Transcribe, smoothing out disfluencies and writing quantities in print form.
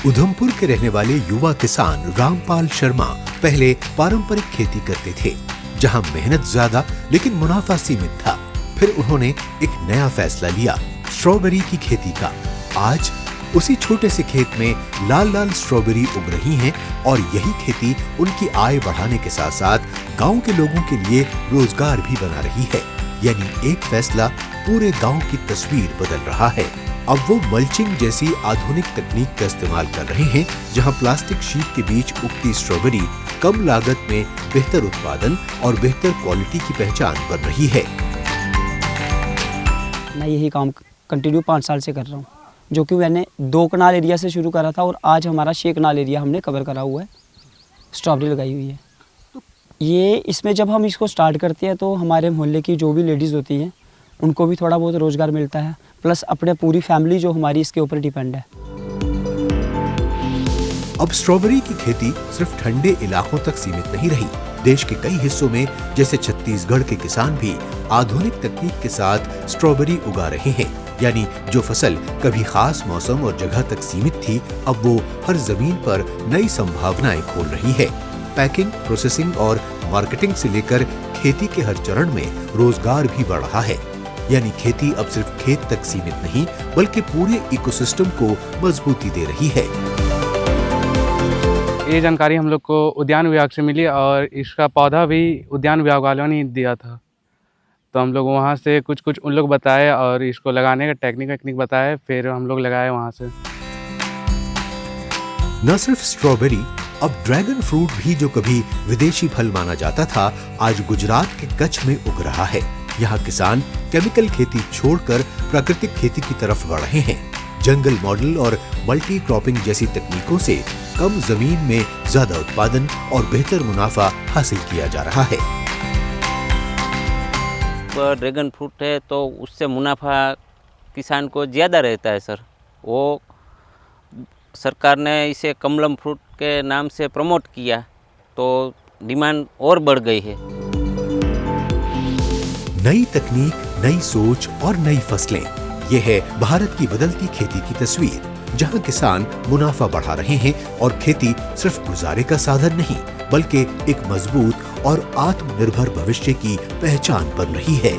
उधमपुर के रहने वाले युवा किसान रामपाल शर्मा पहले पारंपरिक खेती करते थे, जहां मेहनत ज्यादा लेकिन मुनाफा सीमित था। फिर उन्होंने एक नया फैसला लिया, स्ट्रॉबेरी की खेती का। आज उसी छोटे से खेत में लाल लाल स्ट्रॉबेरी उग रही हैं और यही खेती उनकी आय बढ़ाने के साथ साथ गांव के लोगों के लिए रोजगार भी बना रही है। यानी एक फैसला पूरे गांव की तस्वीर बदल रहा है। अब वो मल्चिंग जैसी आधुनिक तकनीक का इस्तेमाल कर रहे हैं, जहां प्लास्टिक शीट के बीच उगती स्ट्रॉबेरी कम लागत में बेहतर उत्पादन और बेहतर क्वालिटी की पहचान बन रही है। मैं यही काम कंटिन्यू 5 साल से कर रहा हूँ, जो कि मैंने 2 कनाल एरिया से शुरू करा था और आज हमारा 6 कनाल एरिया हमने कवर करा हुआ है, स्ट्रॉबेरी लगाई हुई है। ये इसमें जब हम इसको स्टार्ट करते हैं तो हमारे मोहल्ले की जो भी लेडीज़ होती हैं उनको भी थोड़ा बहुत रोज़गार मिलता है, प्लस अपने पूरी फैमिली जो हमारी इसके ऊपर डिपेंड है। अब स्ट्रॉबेरी की खेती सिर्फ ठंडे इलाकों तक सीमित नहीं रही। देश के कई हिस्सों में जैसे छत्तीसगढ़ के किसान भी आधुनिक तकनीक के साथ स्ट्रॉबेरी उगा रहे हैं। यानी जो फसल कभी खास मौसम और जगह तक सीमित थी, अब वो हर जमीन पर नई संभावनाएं खोल रही है। पैकिंग, प्रोसेसिंग और मार्केटिंग से लेकर खेती के हर चरण में रोजगार भी बढ़ रहा है। यानी खेती अब सिर्फ खेत तक सीमित नहीं, बल्कि पूरे इकोसिस्टम को मजबूती दे रही है। ये जानकारी हम लोग को उद्यान विभाग से मिली और इसका पौधा भी उद्यान विभाग वालों ने दिया था, तो हम लोग वहाँ से कुछ उन लोग बताए और इसको लगाने का टेक्निक बताए, फिर हम लोग लगाए वहाँ से। न सिर्फ स्ट्रॉबेरी, अब ड्रैगन फ्रूट भी जो कभी विदेशी फल माना जाता था, आज गुजरात के कच्छ में उग रहा है। यहाँ किसान केमिकल खेती छोड़कर प्राकृतिक खेती की तरफ बढ़ रहे हैं। जंगल मॉडल और मल्टी क्रॉपिंग जैसी तकनीकों से कम जमीन में ज्यादा उत्पादन और बेहतर मुनाफा हासिल किया जा रहा है। ड्रैगन फ्रूट है तो उससे मुनाफा किसान को ज़्यादा रहता है सर। वो सरकार ने इसे कमलम फ्रूट के नाम से प्रमोट किया तो डिमांड और बढ़ गई है। नई तकनीक, नई सोच और नई फसलें, ये है भारत की बदलती खेती की तस्वीर, जहां किसान मुनाफा बढ़ा रहे हैं और खेती सिर्फ गुजारे का साधन नहीं, बल्कि एक मजबूत और आत्मनिर्भर भविष्य की पहचान बन रही है।